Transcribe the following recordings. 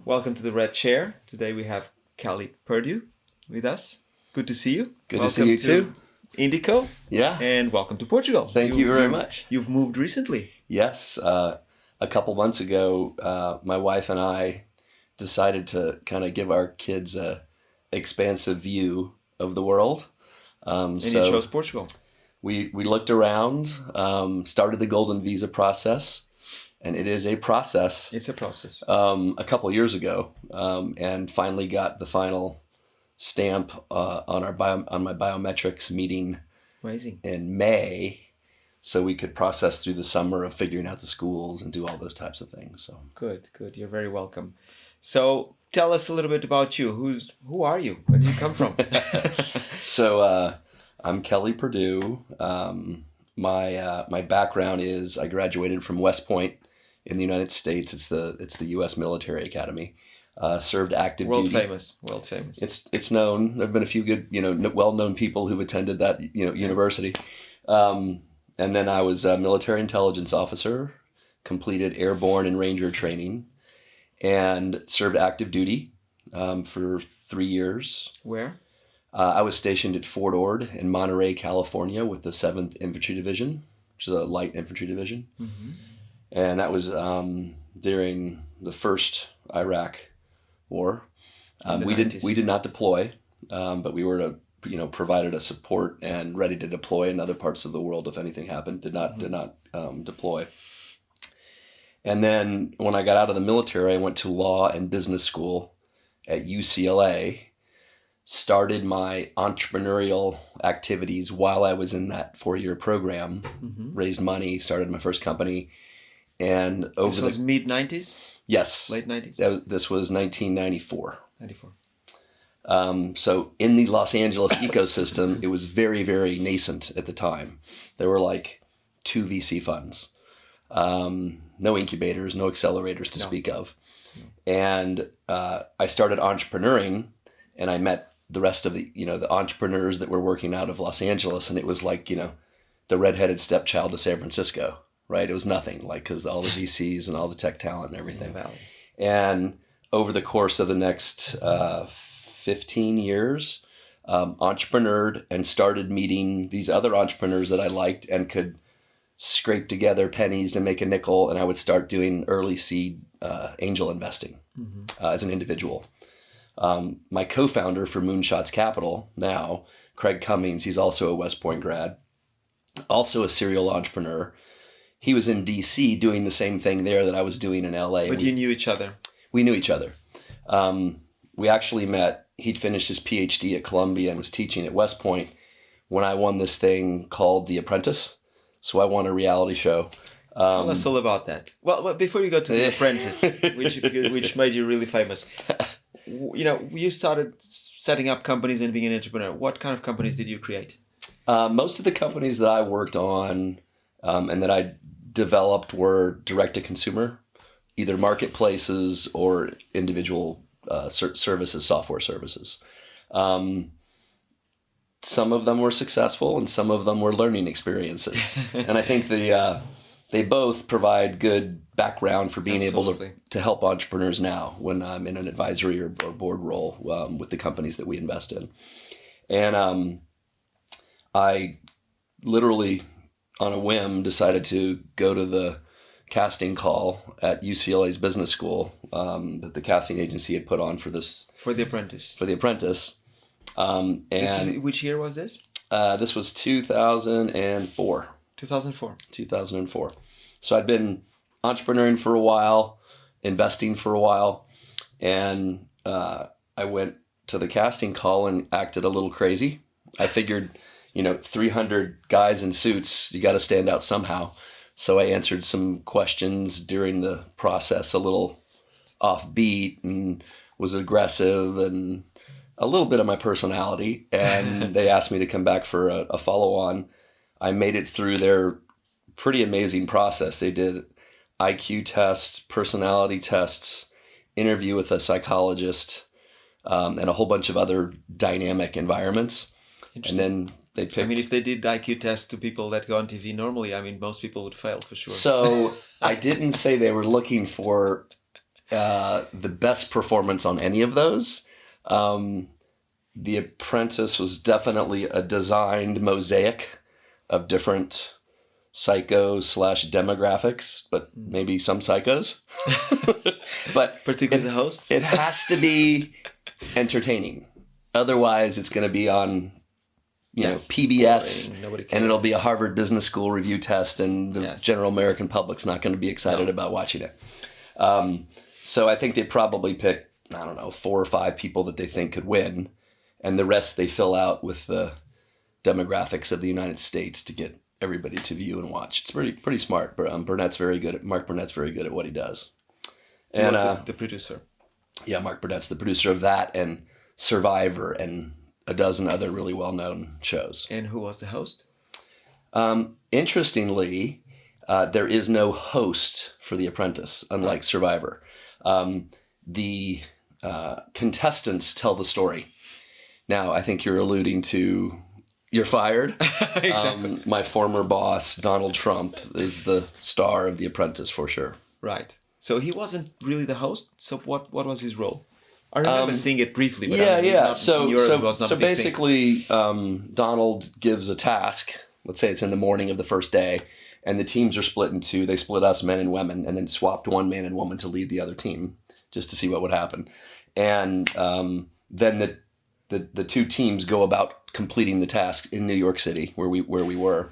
Welcome to the Red Chair. Today we have Kelly Perdew with us. Good to see you. Good to see you too. Indico. Yeah. And welcome to Portugal. Thank you very much. You've moved recently. Yes. A couple months ago, my wife and I decided to kind of give our kids a expansive view of the world. And you chose Portugal. We looked around, started the Golden Visa process, and it is a process. It's a process. A couple years ago, and finally got the final stamp on my biometrics meeting. Amazing. In May, so we could process through the summer of figuring out the schools and do all those types of things. So good. You're very welcome. So tell us a little bit about you. Who are you? Where do you come from? So I'm Kelly Perdew. My background is I graduated from West Point in the United States. It's the U.S. Military Academy. Served active World duty. World famous. It's known. There've been a few good, well-known people who've attended that, university. And then I was a military intelligence officer, completed airborne and ranger training, and served active duty for 3 years. Where? I was stationed at Fort Ord in Monterey, California, with the 7th Infantry Division, which is a light infantry division. Mm-hmm. And that was during the first Iraq War. We did not deploy, but we were provided a support and ready to deploy in other parts of the world if anything happened. Did not deploy. And then when I got out of the military, I went to law and business school at UCLA. Started my entrepreneurial activities while I was in that 4-year program. Mm-hmm. Raised money, started my first company, and this was mid-90s. Yes, late 90s. This was 1994. 94. So in the Los Angeles ecosystem, it was very, very nascent at the time. There were like 2 VC funds, no incubators, no accelerators to speak of. No. And I started entrepreneuring, and I met the rest of the entrepreneurs that were working out of Los Angeles, and it was like, the redheaded stepchild to San Francisco, right? It was nothing, like, because all the VCs and all the tech talent and everything. And over the course of the next 15 years, entrepreneured and started meeting these other entrepreneurs that I liked and could scrape together pennies to make a nickel, and I would start doing early seed angel investing as an individual. My co-founder for Moonshots Capital now, Craig Cummings, he's also a West Point grad, also a serial entrepreneur. He was in DC doing the same thing there that I was doing in LA. But you knew each other. We knew each other. We actually met. He'd finished his PhD at Columbia and was teaching at West Point when I won this thing called The Apprentice. So I won a reality show. Tell us all about that. Well, before you go to The Apprentice, which made you really famous, you started setting up companies and being an entrepreneur. What kind of companies did you create? Most of the companies that I worked on and that I developed were direct-to-consumer, either marketplaces or individual services, software services. Some of them were successful and some of them were learning experiences. And I think they both provide good background for being able to help entrepreneurs now when I'm in an advisory or board role with the companies that we invest in. And I literally, on a whim, decided to go to the casting call at UCLA's business school that the casting agency had put on for this. For The Apprentice. For The Apprentice. Which year was this? This was 2004. 2004. So I'd been entrepreneuring for a while, investing for a while, and I went to the casting call and acted a little crazy. I figured, 300 guys in suits, you got to stand out somehow. So I answered some questions during the process, a little offbeat, and was aggressive and a little bit of my personality. And they asked me to come back for a follow-on. I made it through their pretty amazing process. They did IQ tests, personality tests, interview with a psychologist, and a whole bunch of other dynamic environments. And then they picked... if they did IQ tests to people that go on TV normally, most people would fail for sure. So I didn't say they were looking for the best performance on any of those. The Apprentice was definitely a designed mosaic of different psycho/demographics, but maybe some psychos. But particularly the hosts. It has to be entertaining. Otherwise, it's going to be on, PBS, and it'll be a Harvard Business School review test, and the general American public's not going to be excited about watching it. So I think they probably pick, 4 or 5 people that they think could win, and the rest they fill out with the demographics of the United States to get everybody to view and watch. It's pretty smart. Mark Burnett's very good at what he does. And the producer. Yeah, Mark Burnett's the producer of that and Survivor and a dozen other really well-known shows. And who was the host? Interestingly, there is no host for The Apprentice, unlike Survivor. The contestants tell the story. Now, I think you're alluding to you're fired. Exactly. My former boss, Donald Trump, is the star of The Apprentice for sure. Right. So he wasn't really the host. So what was his role? I remember seeing it briefly. But So basically, Donald gives a task. Let's say it's in the morning of the first day, and the teams are split in 2. They split us, men and women, and then swapped one man and woman to lead the other team, just to see what would happen. And then the 2 teams go about completing the task in New York City, where we were.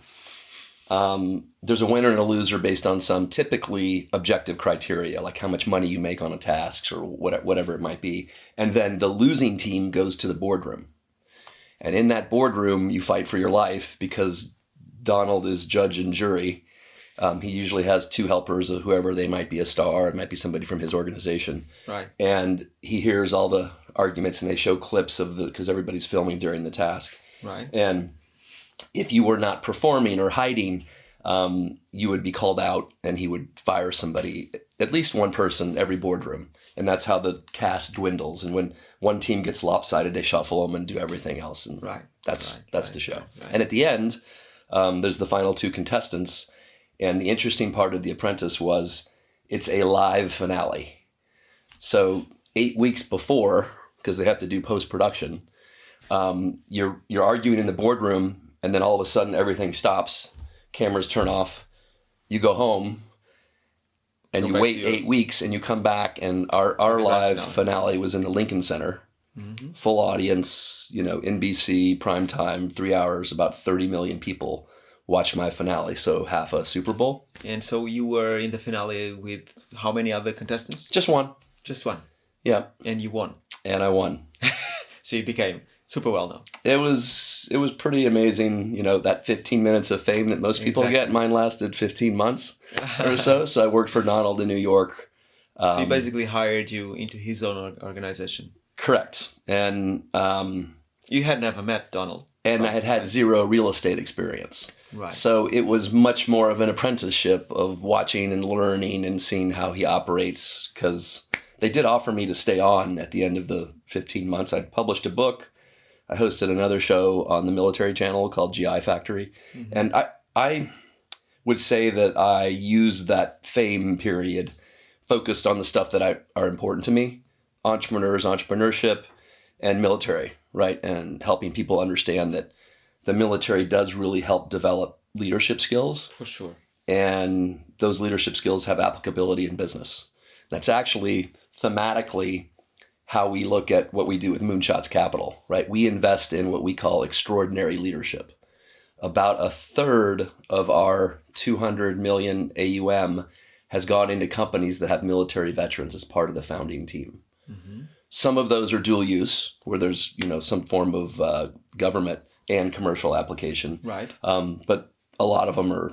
There's a winner and a loser based on some typically objective criteria, like how much money you make on a task or whatever it might be. And then the losing team goes to the boardroom. And in that boardroom, you fight for your life because Donald is judge and jury. He usually has 2 helpers, or whoever they might be, a star, it might be somebody from his organization. Right. And he hears all the arguments, and they show clips because everybody's filming during the task. Right. And if you were not performing or hiding, you would be called out, and he would fire somebody, at least one person every boardroom. And that's how the cast dwindles. And when one team gets lopsided, they shuffle them and do everything else. And that's the show. Right. And at the end, there's the final 2 contestants. And the interesting part of The Apprentice was it's a live finale. So 8 weeks before, because they have to do post-production, you're arguing in the boardroom, and then all of a sudden everything stops, cameras turn off, you go home, and you wait 8 weeks, and you come back, and our live finale was in the Lincoln Center. Mm-hmm. Full audience, NBC, primetime, 3 hours, about 30 million people watched my finale, so half a Super Bowl. And so you were in the finale with how many other contestants? Just one. Just one? Yeah. And you won? And I won. So you became super well known. It was pretty amazing, that 15 minutes of fame that most people get. Mine lasted 15 months or so. So I worked for Donald in New York. So he basically hired you into his own organization. Correct. And you had never met Donald. And I had 0 real estate experience. Right. So it was much more of an apprenticeship of watching and learning and seeing how he operates, because they did offer me to stay on at the end of the 15 months. I'd published a book. I hosted another show on the military channel called GI Factory. Mm-hmm. And I would say that I used that fame period focused on the stuff that are important to me: entrepreneurs, entrepreneurship, and military, right? And helping people understand that the military does really help develop leadership skills. For sure. And those leadership skills have applicability in business. That's actually thematically how we look at what we do with Moonshots Capital, right? We invest in what we call extraordinary leadership. About a third of our 200 million AUM has gone into companies that have military veterans as part of the founding team. Mm-hmm. Some of those are dual use, where there's some form of government and commercial application. Right. But a lot of them are,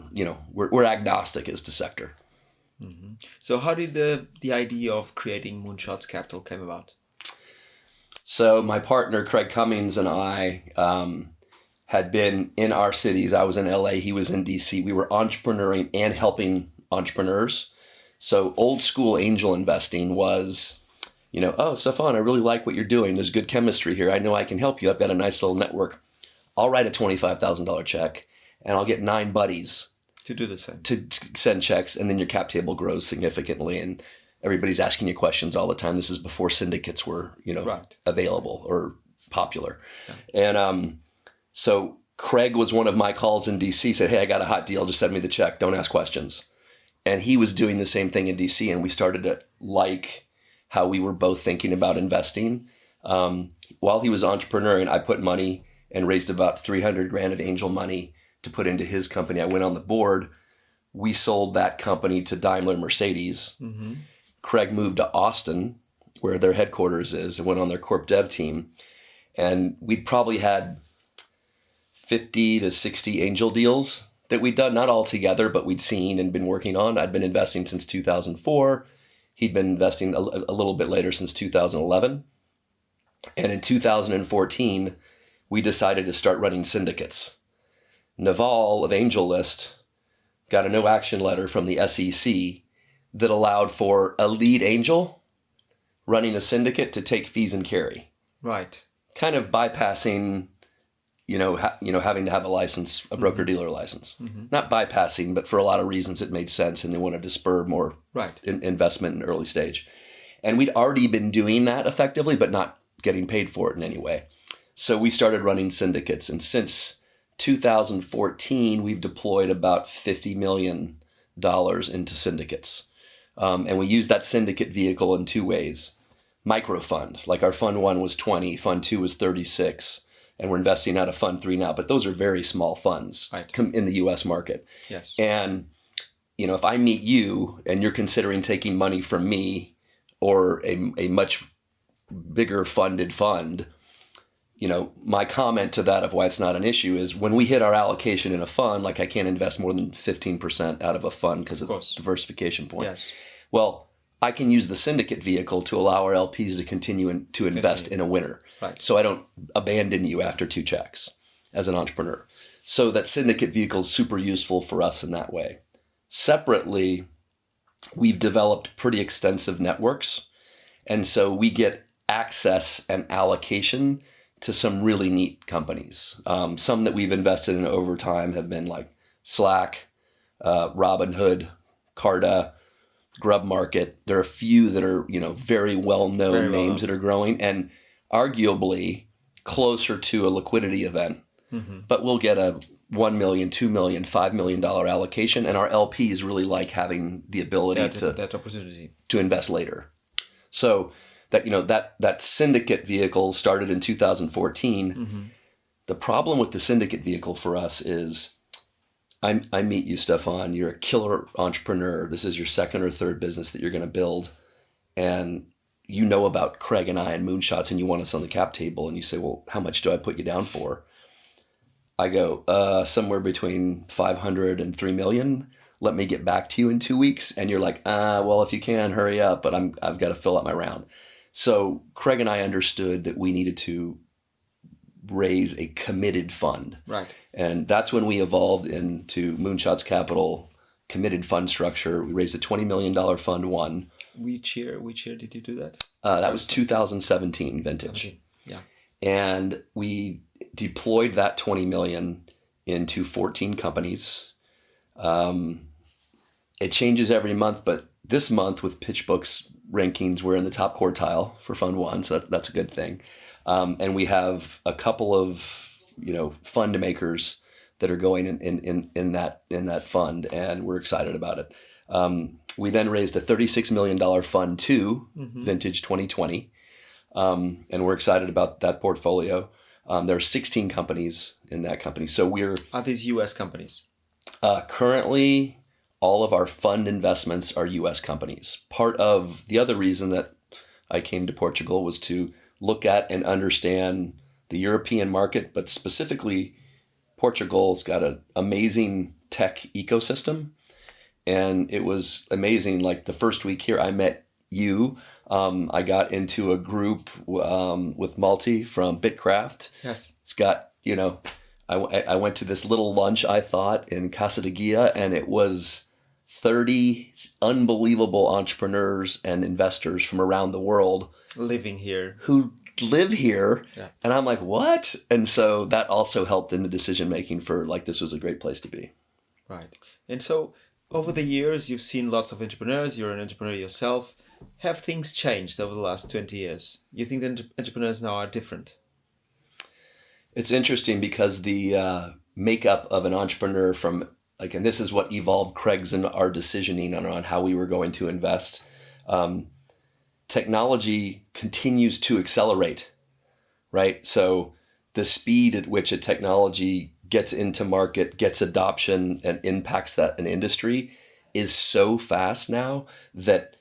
we're agnostic as to sector. Mm-hmm. So how did the idea of creating Moonshots Capital came about? So my partner, Craig Cummings, and I had been in our cities. I was in LA, he was in DC. We were entrepreneuring and helping entrepreneurs. So old school angel investing was, oh, Stefan, I really like what you're doing. There's good chemistry here. I know I can help you. I've got a nice little network. I'll write a $25,000 check, and I'll get 9 buddies to do the same, to send checks, and then your cap table grows significantly. And everybody's asking you questions all the time. This is before syndicates were, Right. available or popular. Yeah. And so Craig was one of my calls in DC, said, hey, I got a hot deal. Just send me the check. Don't ask questions. And he was doing the same thing in DC. And we started to like how we were both thinking about investing. While he was entrepreneuring, I put money and raised about $300,000 of angel money to put into his company. I went on the board. We sold that company to Daimler Mercedes. Mm-hmm. Craig moved to Austin, where their headquarters is, and went on their corp dev team. And we'd probably had 50 to 60 angel deals that we'd done, not all together, but we'd seen and been working on. I'd been investing since 2004. He'd been investing a little bit later, since 2011. And in 2014, we decided to start running syndicates. Naval of AngelList got a no action letter from the SEC that allowed for a lead angel running a syndicate to take fees and carry. Right. Kind of bypassing, having to have a license, a broker-dealer license. Mm-hmm. Not bypassing, but for a lot of reasons it made sense, and they wanted to spur more investment in early stage. And we'd already been doing that effectively, but not getting paid for it in any way. So we started running syndicates, and since 2014, we've deployed about $50 million into syndicates. And we use that syndicate vehicle in two ways. Microfund, like our fund 1 was 20, fund 2 was 36, and we're investing out of fund 3 now, but those are very small funds in the US market. Yes. And, if I meet you and you're considering taking money from me or a much bigger funded fund, my comment to that of why it's not an issue is when we hit our allocation in a fund, like I can't invest more than 15% out of a fund because it's a diversification point. Yes. Well, I can use the syndicate vehicle to allow our LPs to continue to invest in a winner. Right. So I don't abandon you after 2 checks as an entrepreneur. So that syndicate vehicle is super useful for us in that way. Separately, we've developed pretty extensive networks. And so we get access and allocation to some really neat companies. Some that we've invested in over time have been like Slack, Robinhood, Carta, Grub Market. There are a few that are, very well-known names that are growing and arguably closer to a liquidity event. Mm-hmm. But we'll get a $1 million, $2 million, $5 million allocation, and our LPs really like having the ability that opportunity to invest later. So that syndicate vehicle started in 2014. Mm-hmm. The problem with the syndicate vehicle for us is I meet you, Stefan. You're a killer entrepreneur. This is your second or third business that you're going to build. And you know about Craig and I and Moonshots, and you want us on the cap table. And you say, well, how much do I put you down for? I go, somewhere between 500 and 3 million. Let me get back to you in 2 weeks. And you're like, well, if you can, hurry up. But I've got to fill out my round. So Craig and I understood that we needed to raise a committed fund. Right. And that's when we evolved into Moonshots Capital committed fund structure. We raised a $20 million fund 1. Which year did you do that? That was 2017 vintage. Yeah. And we deployed that 20 million into 14 companies. It changes every month, but this month with PitchBook's rankings, we're in the top quartile for fund 1. So that's a good thing. And we have a couple of, fund makers that are going in that fund, and we're excited about it. We then raised a $36 million fund 2, mm-hmm. vintage 2020. And we're excited about that portfolio. There are 16 companies in that company. So are these US companies? Currently, all of our fund investments are US companies. Part of the other reason that I came to Portugal was to look at and understand the European market, but specifically Portugal's got an amazing tech ecosystem. And it was amazing. Like the first week here, I met you. I got into a group with Malti from Bitcraft. Yes. It's got, I went to this little lunch, I thought, in Casa de Guia, and it was 30 unbelievable entrepreneurs and investors from around the world living here who live here. Yeah. And I'm like, what? And so that also helped in the decision making for like, this was a great place to be. Right. And so over the years, you've seen lots of entrepreneurs. You're an entrepreneur yourself. have things changed over the last 20 years? You think that entrepreneurs now are different? It's interesting because the makeup of an entrepreneur from, like, and this is what evolved Craig's and our decisioning on how we were going to invest. Technology continues to accelerate, right? So the speed at which a technology gets into market, gets adoption, and impacts an industry is so fast now that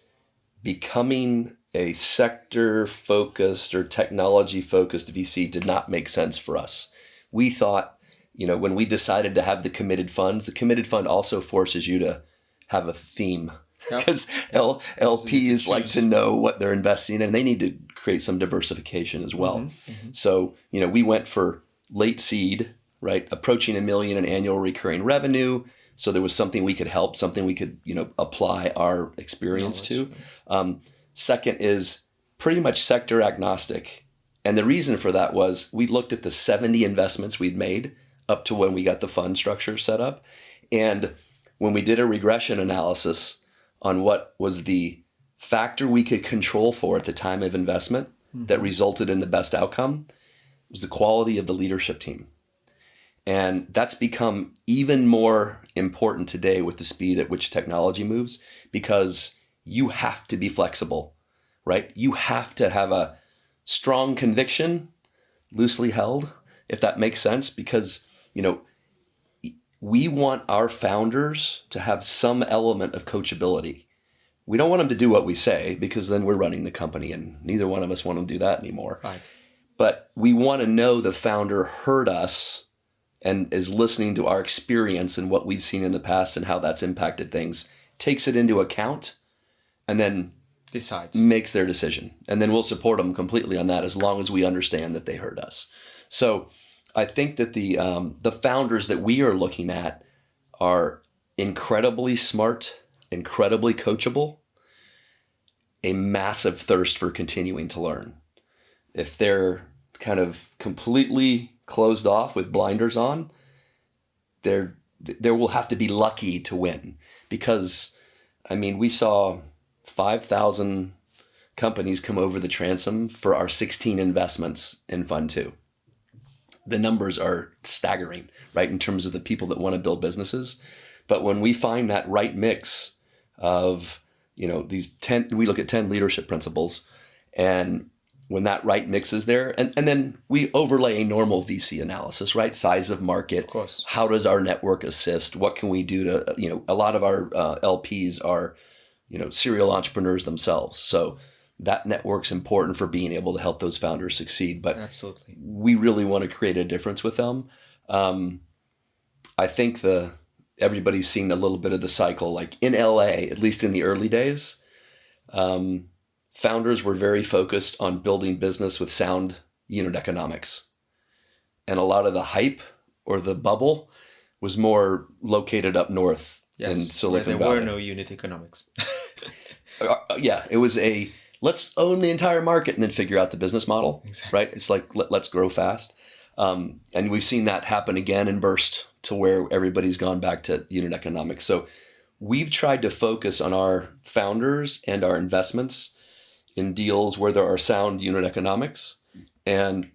becoming a sector-focused or technology-focused VC did not make sense for us. We thought, when we decided to have the committed fund also forces you to have a theme. Because LPs like to know what they're investing in, and they need to create some diversification as well. Mm-hmm, mm-hmm. So, we went for late seed, right? Approaching $1 million in annual recurring revenue. So there was something we could help, something we could, apply our experience to. Second is pretty much sector agnostic. And the reason for that was we looked at the 70 investments we'd made up to when we got the fund structure set up. And when we did a regression analysis on what was the factor we could control for at the time of investment that resulted in the best outcome, was the quality of the leadership team. And that's become even more important today with the speed at which technology moves, because you have to be flexible, right? You have to have a strong conviction, loosely held, if that makes sense, because, we want our founders to have some element of coachability. We don't want them to do what we say, because then we're running the company and neither one of us want to do that anymore. Right. But we want to know the founder heard us and is listening to our experience and what we've seen in the past and how that's impacted things, takes it into account, and then decides, makes their decision. And then we'll support them completely on that as long as we understand that they heard us. So I think that the founders that we are looking at are incredibly smart, incredibly coachable, a massive thirst for continuing to learn. If they're kind of completely closed off with blinders on, there will have to be lucky to win, because we saw 5,000 companies come over the transom for our 16 investments in Fund 2. The numbers are staggering, right, in terms of the people that want to build businesses. But when we find that right mix of, these 10, we look at 10 leadership principles, and when that right mix is there, and then we overlay a normal VC analysis, right? Size of market. Of course. How does our network assist? What can we do to, a lot of our LPs are, serial entrepreneurs themselves. So that network's important for being able to help those founders succeed. But absolutely, we really want to create a difference with them. I think everybody's seen a little bit of the cycle, like in LA, at least in the early days, founders were very focused on building business with sound unit economics. And a lot of the hype or the bubble was more located up north in Silicon Valley. There were no unit economics. Yeah, it was let's own the entire market and then figure out the business model, exactly. Right? It's like, let's grow fast. And we've seen that happen again and burst to where everybody's gone back to unit economics. So we've tried to focus on our founders and our investments in deals where there are sound unit economics. And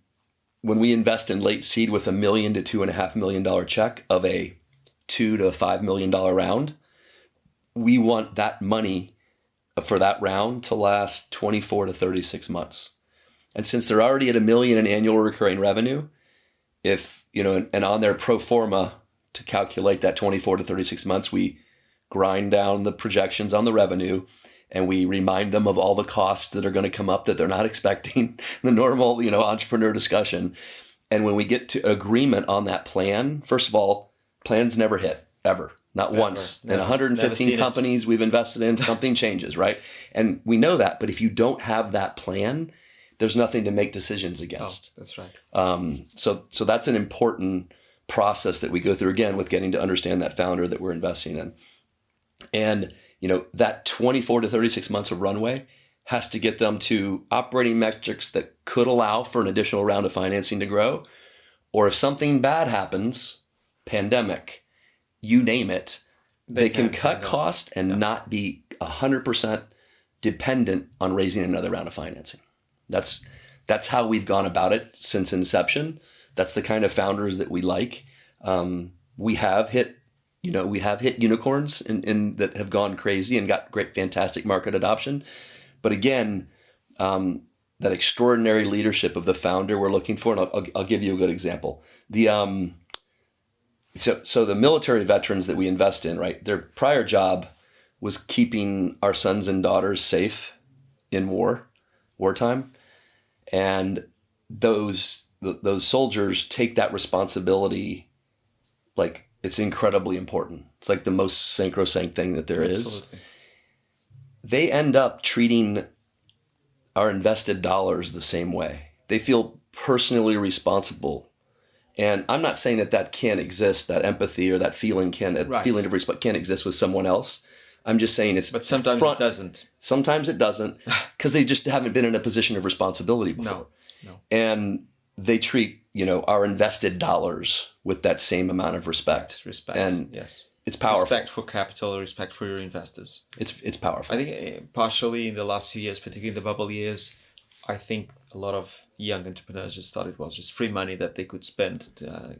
when we invest in late seed with $1 million to $2.5 million check of a $2 to $5 million round, we want that money for that round to last 24 to 36 months. And since they're already at $1 million in annual recurring revenue, if, and on their pro forma to calculate that 24 to 36 months, we grind down the projections on the revenue, and we remind them of all the costs that are going to come up that they're not expecting, the normal, entrepreneur discussion. And when we get to agreement on that plan, first of all, plans never hit, ever. Not once. In 115 companies we've invested in, something changes, right? And we know that, but if you don't have that plan, there's nothing to make decisions against. Oh, that's right. So that's an important process that we go through, again, with getting to understand that founder that we're investing in. And, that 24 to 36 months of runway has to get them to operating metrics that could allow for an additional round of financing to grow. Or if something bad happens, pandemic, you name it, they can cut cost and not be 100% dependent on raising another round of financing. That's how we've gone about it since inception. That's the kind of founders that we like. We have hit unicorns in that have gone crazy and got great, fantastic market adoption. But again, that extraordinary leadership of the founder we're looking for, and I'll give you a good example. So the military veterans that we invest in, right? Their prior job was keeping our sons and daughters safe in wartime, and those soldiers take that responsibility like it's incredibly important. It's like the most sacrosanct thing that there Absolutely. is. They end up treating our invested dollars the same way. They feel personally responsible. And I'm not saying that can't exist, that empathy or that feeling feeling of respect can't exist with someone else. I'm just saying But sometimes it doesn't. Sometimes it doesn't, because they just haven't been in a position of responsibility before. No. And they treat, our invested dollars with that same amount of respect. Respect. And yes. It's powerful. Respect for capital, respect for your investors. It's powerful. I think partially in the last few years, particularly in the bubble years, I think a lot of young entrepreneurs just thought it was just free money that they could spend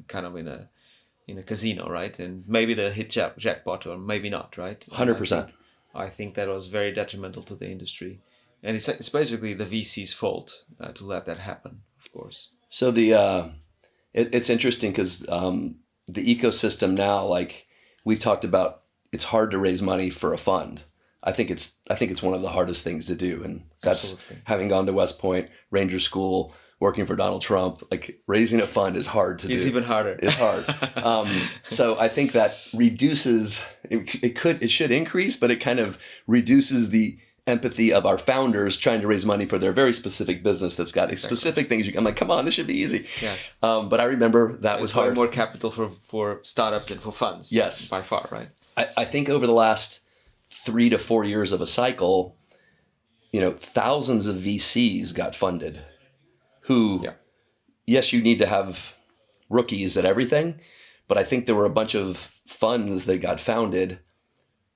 kind of in a casino, right? And maybe they'll hit jackpot or maybe not, right? 100%. I think that was very detrimental to the industry. And it's basically the VC's fault to let that happen, of course. So it's interesting because the ecosystem now, like we've talked about, it's hard to raise money for a fund. I think it's one of the hardest things to do, and that's Absolutely. Having gone to West Point, Ranger School, working for Donald Trump. Like raising a fund is hard to do. It's even harder. It's hard. So I think that reduces. It should increase, but it kind of reduces the empathy of our founders trying to raise money for their very specific business that's got specific things. I'm like, come on, this should be easy. Yes. But I remember that was hard. More capital for startups than for funds. Yes. By far, right? I think over the last 3 to 4 years of a cycle, thousands of VCs got funded who, yes, you need to have rookies at everything, but I think there were a bunch of funds that got founded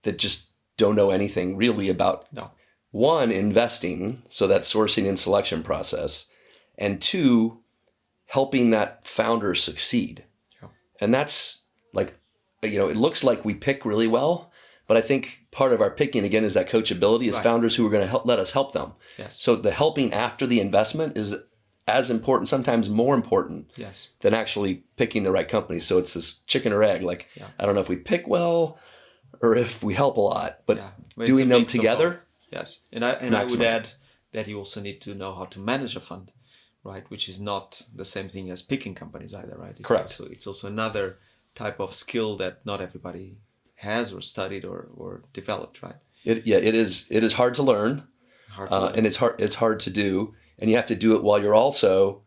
that just don't know anything really about, one, investing, so that sourcing and selection process, and two, helping that founder succeed. Yeah. And that's like, it looks like we pick really well, but I think part of our picking, again, is that coachability, is founders who are going to let us help them. Yes. So the helping after the investment is as important, sometimes more important, than actually picking the right company. So it's this chicken or egg. Like, I don't know if we pick well or if we help a lot, but doing them together. Yes. And I would add that you also need to know how to manage a fund, right? Which is not the same thing as picking companies either, right? Correct. It's also another type of skill that not everybody has or studied or developed, right? It is hard to learn. And it's hard to do, and you have to do it while you're also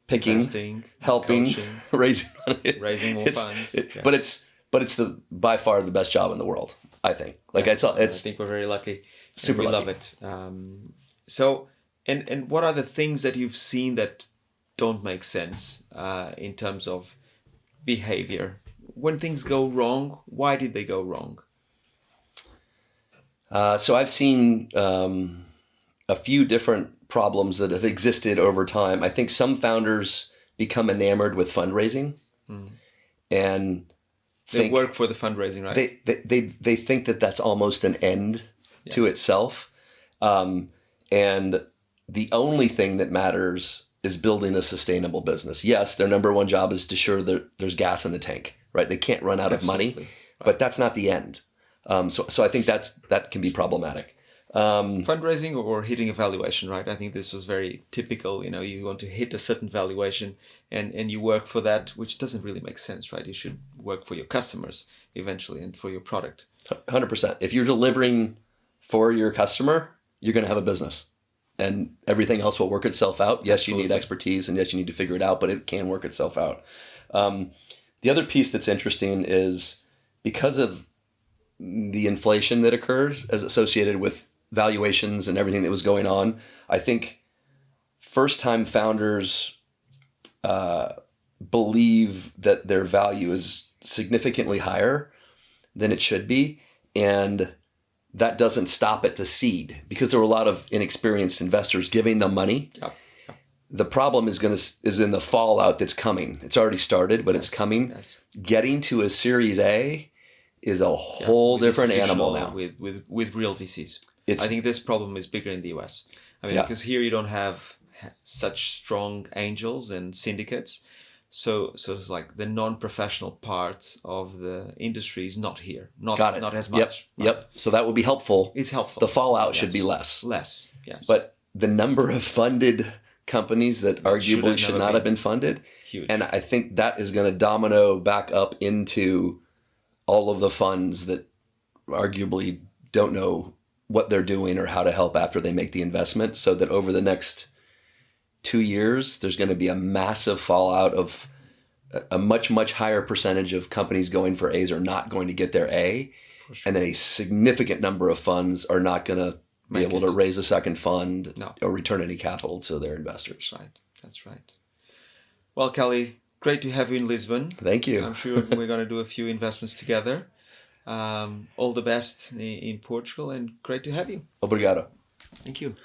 picking, investing, helping, coaching, raising more funds. But it's by far the best job in the world, I think. Like I think we're very lucky. Super lucky. Love it. So, and what are the things that you've seen that don't make sense in terms of behavior? When things go wrong, why did they go wrong? So I've seen a few different problems that have existed over time. I think some founders become enamored with fundraising, and they work for the fundraising, right? They think that that's almost an end to itself, and the only thing that matters is building a sustainable business. Yes, their number one job is to ensure that there's gas in the tank, right? They can't run out of money, but that's not the end. So I think that can be problematic. Fundraising or hitting a valuation, right? I think this was very typical. You want to hit a certain valuation and you work for that, which doesn't really make sense, right? You should work for your customers eventually and for your product. 100%. If you're delivering for your customer, you're going to have a business and everything else will work itself out. Yes, Absolutely. You need expertise and yes, you need to figure it out, but it can work itself out. The other piece that's interesting is because of the inflation that occurred as associated with valuations and everything that was going on, I think first-time founders believe that their value is significantly higher than it should be, and that doesn't stop at the seed, because there were a lot of inexperienced investors giving them money. Yep. The problem is in the fallout that's coming. It's already started, but it's coming. Yes. Getting to a Series A is a whole different animal now. With real VCs. It's, I think this problem is bigger in the US. I mean, because here you don't have such strong angels and syndicates. So it's like the non-professional part of the industry is not here. Not as much. Yep. So that would be helpful. It's helpful. The fallout should be less. Less, yes. But the number of funded companies that arguably should not have been funded. Huge. And I think that is going to domino back up into all of the funds that arguably don't know what they're doing or how to help after they make the investment, so that over the next 2 years, there's going to be a massive fallout of a much, much higher percentage of companies going for A's are not going to get their A. Sure. And then a significant number of funds are not going to be able to raise a second fund or return any capital to their investors. That's right. Well, Kelly, great to have you in Lisbon. Thank you. I'm sure we're going to do a few investments together. All the best in Portugal, and great to have you. Obrigado. Thank you.